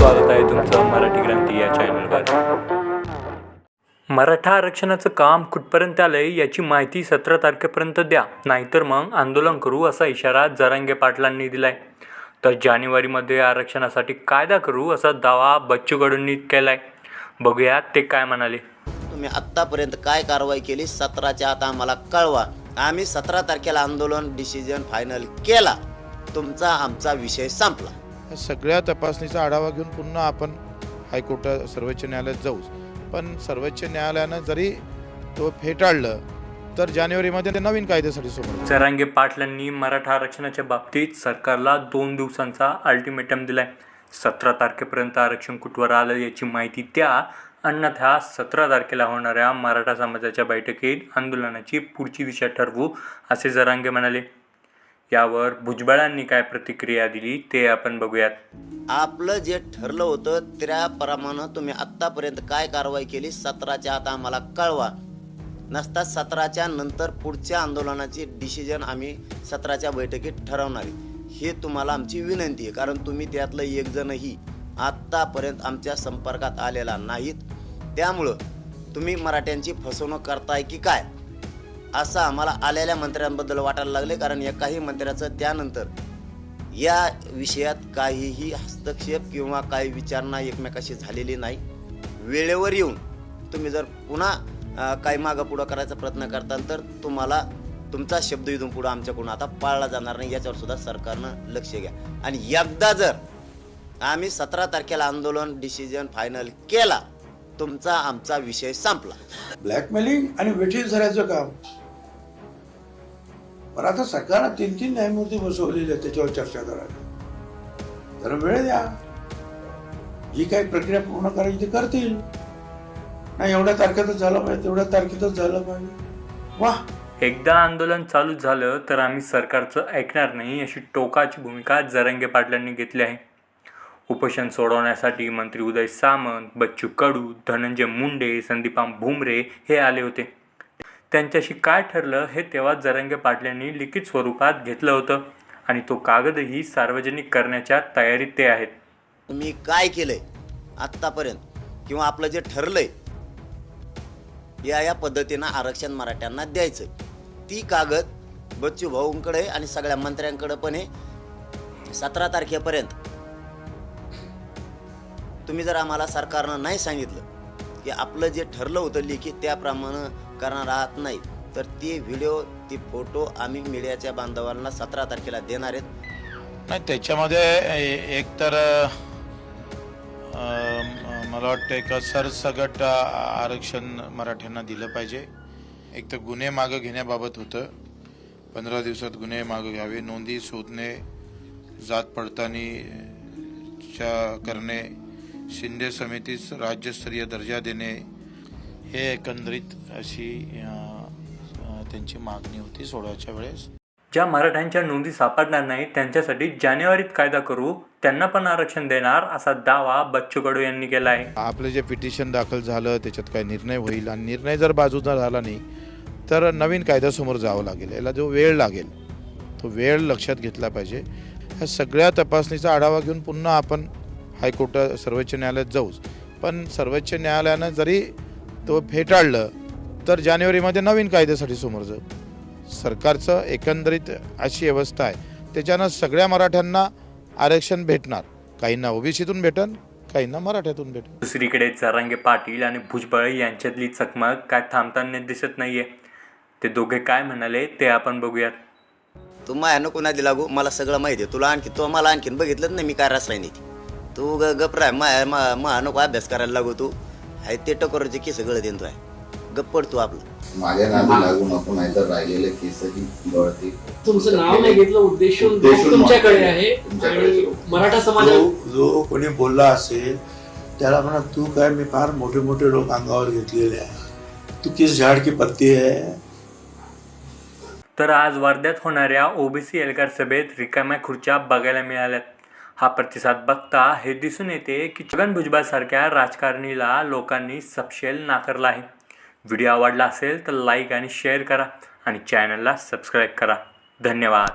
स्वागत आहे तुमचं मराठी क्रांती या चॅनलवर। मराठा आरक्षणाचं काम कुठपर्यंत आलंय याची माहिती 17 तारखेपर्यंत द्या, नाहीतर मग आंदोलन करू असा इशारा जरांगे पाटलांनी दिलाय। तर जानेवारीमध्ये आरक्षणासाठी कायदा करू असा दावा बच्चू कडूंनी केलाय। बघूया ते काय म्हणाले। तुम्ही आत्तापर्यंत काय कारवाई केली 17च्या आत आम्हाला कळवा। आम्ही 17 तारखेला आंदोलन डिसिजन फायनल केला, तुमचा आमचा विषय संपला। सगळ्या तपासणीचा आढावा घेऊन पुन्हा आपण हायकोर्ट सर्वोच्च न्यायालयात जाऊ, पण सर्वोच्च न्यायालयानं जरी तो फेटाळलं तर जानेवारीमध्ये ते नवीन कायद्यासाठी समोर। जरांगे पाटलांनी मराठा आरक्षणाच्या बाबतीत सरकारला 2 दिवसांचा अल्टिमेटम दिलाय। 17 तारखेपर्यंत आरक्षण कुठवर आलं याची माहिती द्या, अन्यथा 17 तारखेला होणाऱ्या मराठा समाजाच्या बैठकीत आंदोलनाची पुढची दिशा ठरवू असे जरांगे म्हणाले। यावर भुजबळांनी काय प्रतिक्रिया दिली ते आपण बघूयात। आपलं जे ठरलं होतं त्याप्रमाणे तुम्ही आत्तापर्यंत काय कारवाई केली 17च्या आत आम्हाला कळवा, नसता 17च्या नंतर पुढच्या आंदोलनाची डिसिजन आम्ही 17च्या बैठकीत ठरवणार हे तुम्हाला आमची विनंती आहे। कारण तुम्ही त्यातलं एक जणही आत्तापर्यंत आमच्या संपर्कात आलेला नाहीत, त्यामुळं तुम्ही मराठ्यांची फसवणूक करताय की काय असं आम्हाला आलेल्या मंत्र्यांबद्दल वाटायला लागले। कारण एकाही मंत्र्याचं त्यानंतर या विषयात काहीही हस्तक्षेप किंवा काही विचारणा एकमेकाशी झालेली नाही। वेळेवर येऊन तुम्ही जर पुन्हा काही मागं पुढं करायचा प्रयत्न करताल तर तुम्हाला तुमचा शब्द इथून पुढं आमच्याकडून आता पाळला जाणार नाही, याच्यावर सुद्धा सरकारनं लक्ष घ्या। आणि एकदा जर आम्ही 17 तारखेला आंदोलन डिसिजन फायनल केला, तुमचा आमचा विषय संपला। ब्लॅकमेलिंग आणि वेठीस धरायचं काम, पण आता सरकारनं 3 न्यायमूर्ती बसवलेले आहेत त्याच्यावर चर्चा करायला। जरा वेळ द्या, जी काही प्रक्रिया पूर्ण करायची ते करतील। नाही एवढ्या तारखेतच झालं पाहिजे, तेवढ्या तारखेतच झालं पाहिजे। वा, एकदा आंदोलन चालू झालं तर आम्ही सरकारचं ऐकणार नाही अशी टोकाची भूमिका जरांगे पाटलांनी घेतली आहे। उपोषण सोडवण्यासाठी मंत्री उदय सामंत, बच्चू कडू, धनंजय मुंडे, संदीपान भुमरे हे आले होते। त्यांच्याशी काय ठरलं हे तेव्हा जरांगे पाटलांनी लिखित स्वरूपात घेतलं होतं आणि तो कागदही सार्वजनिक करण्याच्या तयारीत ते आहेत। तुम्ही काय केलंय आत्तापर्यंत किंवा आपलं जे ठरलंय या पद्धतीनं आरक्षण मराठ्यांना द्यायचं, ती कागद बच्चू भाऊंकडे आणि सगळ्या मंत्र्यांकडे पण आहे। 17 तारखेपर्यंत तुम्ही जर आम्हाला सरकारनं नाही सांगितलं की आपलं जे ठरलं होतं लिखित त्याप्रमाणे करणार आहात नाही, तर ते व्हिडिओ ती फोटो आम्ही मीडियाच्या बांधवांना 17 तारखेला देणार आहेत। नाही त्याच्यामध्ये एकतर मला वाटतं एका सरसगट आरक्षण मराठ्यांना दिलं पाहिजे। एक तर गुन्हे मागं घेण्याबाबत होतं, 15 दिवसात गुन्हे मागं घ्यावे, नोंदी शोधणे, जात पडताळणीच्या करणे, शिंदे समितीस राज्यस्तरीय दर्जा देणे, हे एकंदरीत अशी त्यांची मागणी होती सोडवायच्या वेळेस। ज्या मराठ्यांच्या नोंदी सापडणार नाही त्यांच्यासाठी जानेवारीत कायदा करू, त्यांना पण आरक्षण देणार असा दावा बच्चू कडू यांनी केला आहे। आपलं जे पिटिशन दाखल झालं त्याच्यात काय निर्णय होईल आणि निर्णय जर बाजूचा झाला नाही तर नवीन कायद्यासमोर जावं लागेल। याला जो वेळ लागेल तो वेळ लक्षात घेतला पाहिजे। ह्या सगळ्या तपासणीचा आढावा घेऊन पुन्हा आपण हायकोर्ट सर्वोच्च न्यायालयात जाऊ, पण सर्वोच्च न्यायालयानं जरी तो फेटाळलं तर जानेवारीमध्ये नवीन कायद्यासाठी समोर जाऊ। सरकारचं एकंदरीत अशी व्यवस्था आहे, त्याच्यानं सगळ्या मराठ्यांना आरक्षण भेटणार, काहींना ओबीसीतून भेटन, काहींना मराठ्यातून भेटन। दुसरीकडे जरांगे पाटील आणि भुजबळ यांच्यातली चकमक काय थांबताना दिसत नाहीये। ते दोघे काय म्हणाले ते आपण बघूयात। तू मायानं कोणा दिला गो, मला सगळं माहिती आहे। तुला आणखी तो मला आणखीन बघितलंच नाही मी काय रसायनी ती, तू गप्प राह। मा नको अभ्यास करायला लागू, तू आहे ते टकोरचे केस सगळं देतो आहे, गप्प पड तू आपलं। माझ्या नादी लागू नको, नाहीतर राहिलेले केसही गळतील। तुमचं नाव नाही घेतलं, उद्देशून तुमच्याकडे आहे आणि मराठा समाज जो कोणी बोलला असेल त्याला म्हणा तू काय, मी फार मोठे मोठे लोक अंगावर घेतलेले आहे, तू किस झाड की पत्ती आहे। तर आज वर्ध्यात होणाऱ्या ओबीसी एल्गार सभेत रिकाम्या खुर्च्या बघायला मिळाल्यात। हा प्रतिसाद बघता हे दिसून येते की छगन भुजबळ सारख्या राजकारणीला लोकांनी सपशेल नाकारला आहे। व्हिडिओ आवडला असेल तर लाईक आणि शेअर करा आणि चॅनलला सबस्क्राईब करा। धन्यवाद।